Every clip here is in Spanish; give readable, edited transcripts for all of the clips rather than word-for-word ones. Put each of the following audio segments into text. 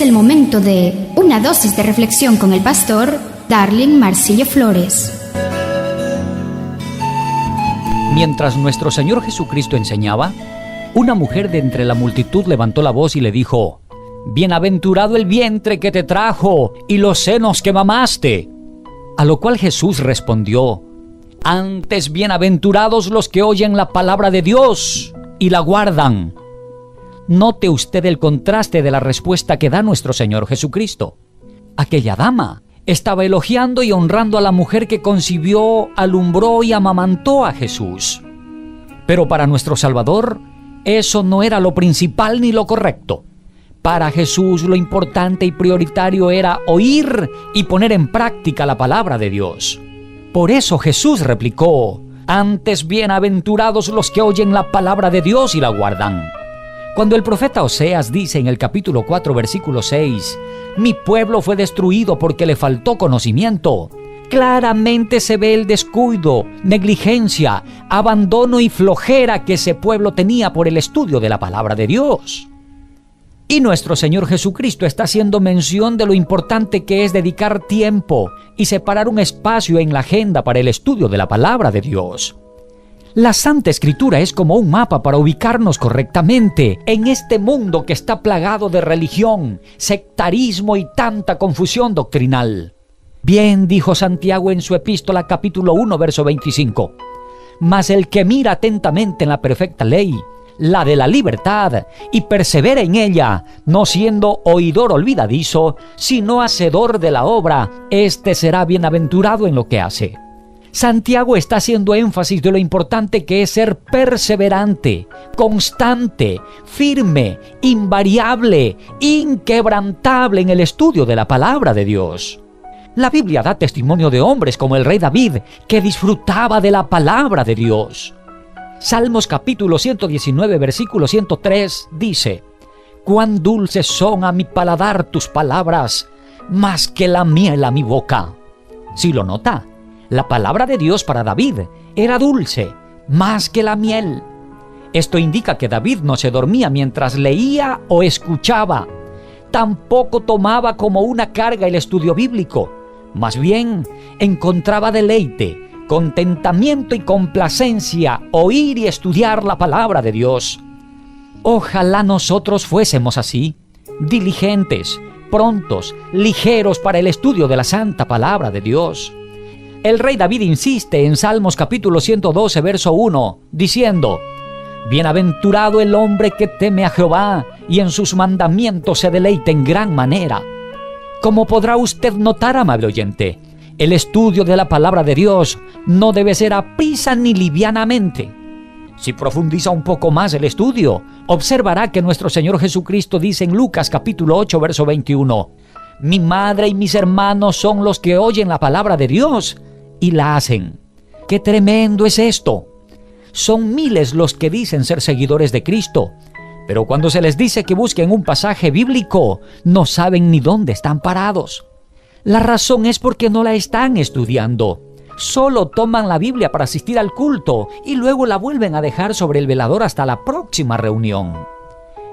Es el momento de una dosis de reflexión con el pastor Darlin Marcillo Flores. Mientras nuestro Señor Jesucristo enseñaba, una mujer de entre la multitud levantó la voz y le dijo: «Bienaventurado el vientre que te trajo y los senos que mamaste». A lo cual Jesús respondió: «Antes bienaventurados los que oyen la palabra de Dios y la guardan». Note usted el contraste de la respuesta que da nuestro Señor Jesucristo. Aquella dama estaba elogiando y honrando a la mujer que concibió, alumbró y amamantó a Jesús. Pero para nuestro Salvador, eso no era lo principal ni lo correcto. Para Jesús lo importante y prioritario era oír y poner en práctica la palabra de Dios. Por eso Jesús replicó: «Antes bienaventurados los que oyen la palabra de Dios y la guardan». Cuando el profeta Oseas dice en el capítulo 4, versículo 6, «Mi pueblo fue destruido porque le faltó conocimiento», claramente se ve el descuido, negligencia, abandono y flojera que ese pueblo tenía por el estudio de la palabra de Dios. Y nuestro Señor Jesucristo está haciendo mención de lo importante que es dedicar tiempo y separar un espacio en la agenda para el estudio de la palabra de Dios. La Santa Escritura es como un mapa para ubicarnos correctamente en este mundo que está plagado de religión, sectarismo y tanta confusión doctrinal. Bien dijo Santiago en su epístola capítulo 1, verso 25. «Mas el que mira atentamente en la perfecta ley, la de la libertad, y persevera en ella, no siendo oidor olvidadizo, sino hacedor de la obra, éste será bienaventurado en lo que hace». Santiago está haciendo énfasis de lo importante que es ser perseverante, constante, firme, invariable, inquebrantable en el estudio de la palabra de Dios. La Biblia da testimonio de hombres como el rey David, que disfrutaba de la palabra de Dios. Salmos capítulo 119, versículo 103 dice: «Cuán dulces son a mi paladar tus palabras, más que la miel a mi boca». ¿Sí lo nota? La palabra de Dios para David era dulce, más que la miel. Esto indica que David no se dormía mientras leía o escuchaba. Tampoco tomaba como una carga el estudio bíblico. Más bien, encontraba deleite, contentamiento y complacencia oír y estudiar la palabra de Dios. Ojalá nosotros fuésemos así, diligentes, prontos, ligeros para el estudio de la santa palabra de Dios. El rey David insiste en Salmos capítulo 112, verso 1, diciendo: «Bienaventurado el hombre que teme a Jehová y en sus mandamientos se deleita en gran manera». Como podrá usted notar, amable oyente, el estudio de la palabra de Dios no debe ser a prisa ni livianamente. Si profundiza un poco más el estudio, observará que nuestro Señor Jesucristo dice en Lucas capítulo 8, verso 21, «Mi madre y mis hermanos son los que oyen la palabra de Dios y la hacen». ¡Qué tremendo es esto! Son miles los que dicen ser seguidores de Cristo, pero cuando se les dice que busquen un pasaje bíblico, no saben ni dónde están parados. La razón es porque no la están estudiando. Solo toman la Biblia para asistir al culto y luego la vuelven a dejar sobre el velador hasta la próxima reunión.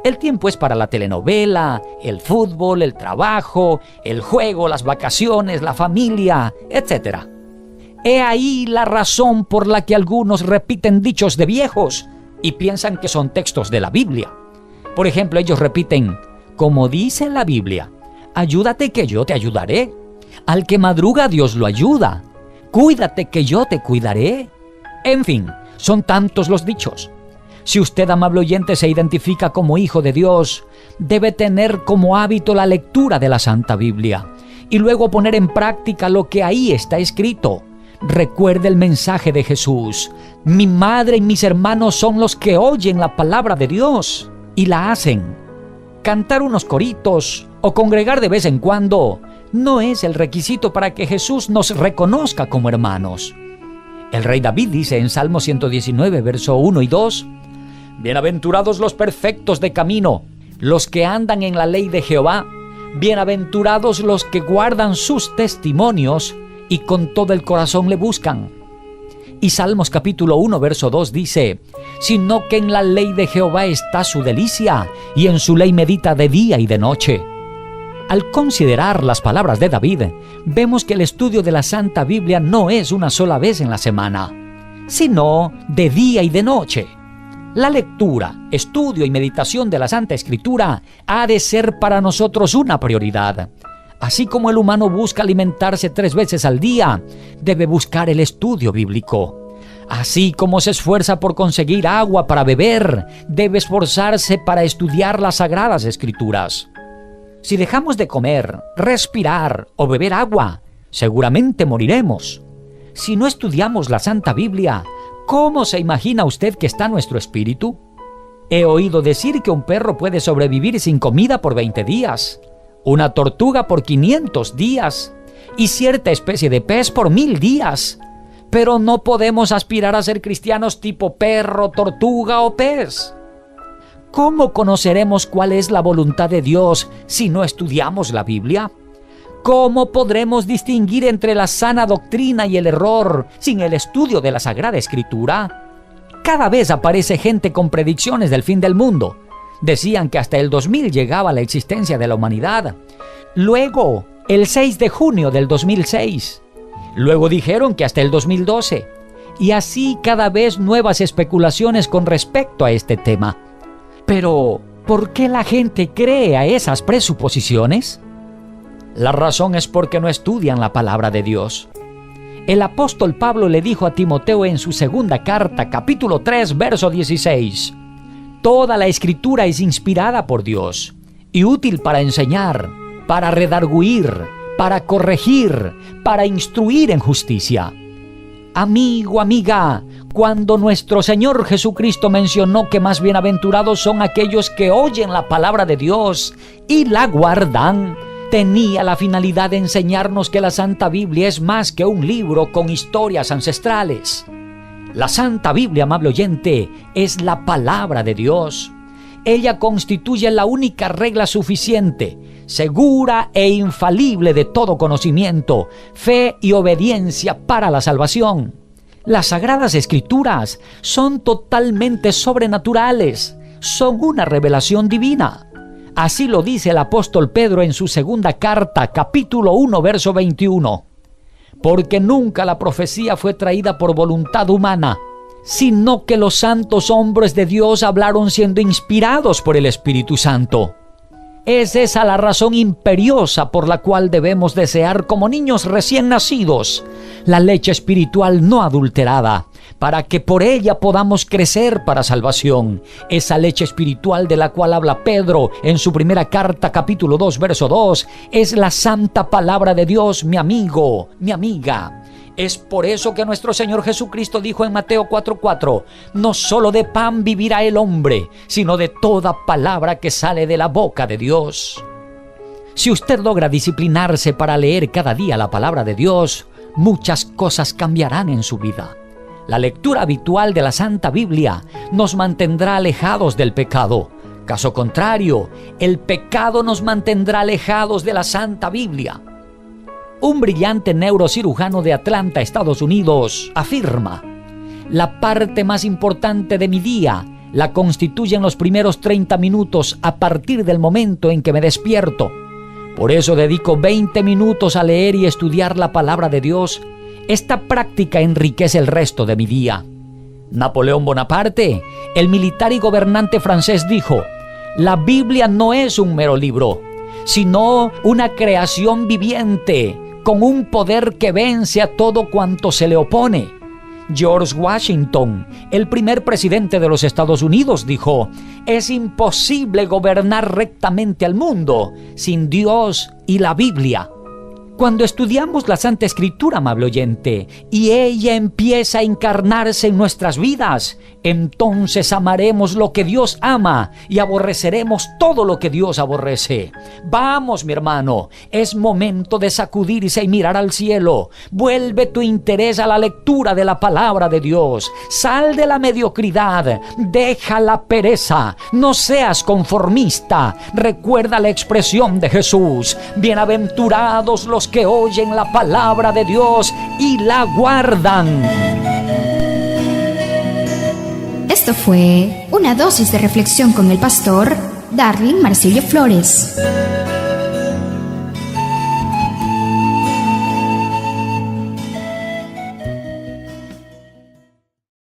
El tiempo es para la telenovela, el fútbol, el trabajo, el juego, las vacaciones, la familia, etc. He ahí la razón por la que algunos repiten dichos de viejos y piensan que son textos de la Biblia. Por ejemplo, ellos repiten: «Como dice la Biblia, ayúdate que yo te ayudaré. Al que madruga Dios lo ayuda. Cuídate que yo te cuidaré». En fin, son tantos los dichos. Si usted, amable oyente, se identifica como hijo de Dios, debe tener como hábito la lectura de la Santa Biblia y luego poner en práctica lo que ahí está escrito. Recuerde el mensaje de Jesús: «Mi madre y mis hermanos son los que oyen la palabra de Dios y la hacen». Cantar unos coritos o congregar de vez en cuando no es el requisito para que Jesús nos reconozca como hermanos. El rey David dice en Salmo 119, verso 1 y 2, «Bienaventurados los perfectos de camino, los que andan en la ley de Jehová. Bienaventurados los que guardan sus testimonios y con todo el corazón le buscan». Y Salmos capítulo 1, verso 2 dice: «Sino que en la ley de Jehová está su delicia, y en su ley medita de día y de noche». Al considerar las palabras de David, vemos que el estudio de la Santa Biblia no es una sola vez en la semana, sino de día y de noche. La lectura, estudio y meditación de la Santa Escritura ha de ser para nosotros una prioridad. Así como el humano busca alimentarse 3 veces al día, debe buscar el estudio bíblico. Así como se esfuerza por conseguir agua para beber, debe esforzarse para estudiar las Sagradas Escrituras. Si dejamos de comer, respirar o beber agua, seguramente moriremos. Si no estudiamos la Santa Biblia, ¿cómo se imagina usted que está nuestro espíritu? He oído decir que un perro puede sobrevivir sin comida por 20 días, una tortuga por 500 días y cierta especie de pez por 1000 días. Pero no podemos aspirar a ser cristianos tipo perro, tortuga o pez. ¿Cómo conoceremos cuál es la voluntad de Dios si no estudiamos la Biblia? ¿Cómo podremos distinguir entre la sana doctrina y el error sin el estudio de la Sagrada Escritura? Cada vez aparece gente con predicciones del fin del mundo. Decían que hasta el 2000 llegaba la existencia de la humanidad. Luego, el 6 de junio del 2006. Luego dijeron que hasta el 2012. Y así cada vez nuevas especulaciones con respecto a este tema. Pero, ¿por qué la gente cree a esas presuposiciones? La razón es porque no estudian la palabra de Dios. El apóstol Pablo le dijo a Timoteo en su segunda carta, capítulo 3, verso 16: Toda la Escritura es inspirada por Dios y útil para enseñar, para redarguir, para corregir, para instruir en justicia. Amigo, amiga, cuando nuestro Señor Jesucristo mencionó que más bienaventurados son aquellos que oyen la palabra de Dios y la guardan, tenía la finalidad de enseñarnos que la Santa Biblia es más que un libro con historias ancestrales. La Santa Biblia, amable oyente, es la palabra de Dios. Ella constituye la única regla suficiente, segura e infalible de todo conocimiento, fe y obediencia para la salvación. Las Sagradas Escrituras son totalmente sobrenaturales, son una revelación divina. Así lo dice el apóstol Pedro en su segunda carta, capítulo 1, verso 21. Porque nunca la profecía fue traída por voluntad humana, sino que los santos hombres de Dios hablaron siendo inspirados por el Espíritu Santo. Es esa la razón imperiosa por la cual debemos desear como niños recién nacidos la leche espiritual no adulterada, para que por ella podamos crecer para salvación. Esa leche espiritual de la cual habla Pedro en su primera carta, capítulo 2, verso 2, es la santa palabra de Dios, mi amigo, mi amiga. Es por eso que nuestro Señor Jesucristo dijo en Mateo 4:4, no solo de pan vivirá el hombre, sino de toda palabra que sale de la boca de Dios. Si usted logra disciplinarse para leer cada día la palabra de Dios, muchas cosas cambiarán en su vida. La lectura habitual de la Santa Biblia nos mantendrá alejados del pecado. Caso contrario, el pecado nos mantendrá alejados de la Santa Biblia. Un brillante neurocirujano de Atlanta, Estados Unidos, afirma: la parte más importante de mi día la constituyen los primeros 30 minutos a partir del momento en que me despierto. Por eso dedico 20 minutos a leer y estudiar la palabra de Dios. Esta práctica enriquece el resto de mi día. Napoleón Bonaparte, el militar y gobernante francés, dijo: la Biblia no es un mero libro, sino una creación viviente, con un poder que vence a todo cuanto se le opone. George Washington, el primer presidente de los Estados Unidos, dijo: es imposible gobernar rectamente al mundo sin Dios y la Biblia. Cuando estudiamos la Santa Escritura, amable oyente, y ella empieza a encarnarse en nuestras vidas, entonces amaremos lo que Dios ama y aborreceremos todo lo que Dios aborrece. Vamos, mi hermano, es momento de sacudirse y mirar al cielo. Vuelve tu interés a la lectura de la palabra de Dios. Sal de la mediocridad, deja la pereza, no seas conformista. Recuerda la expresión de Jesús: bienaventurados los que oyen la palabra de Dios y la guardan. Esto fue una dosis de reflexión con el pastor Darling Marcillo Flores.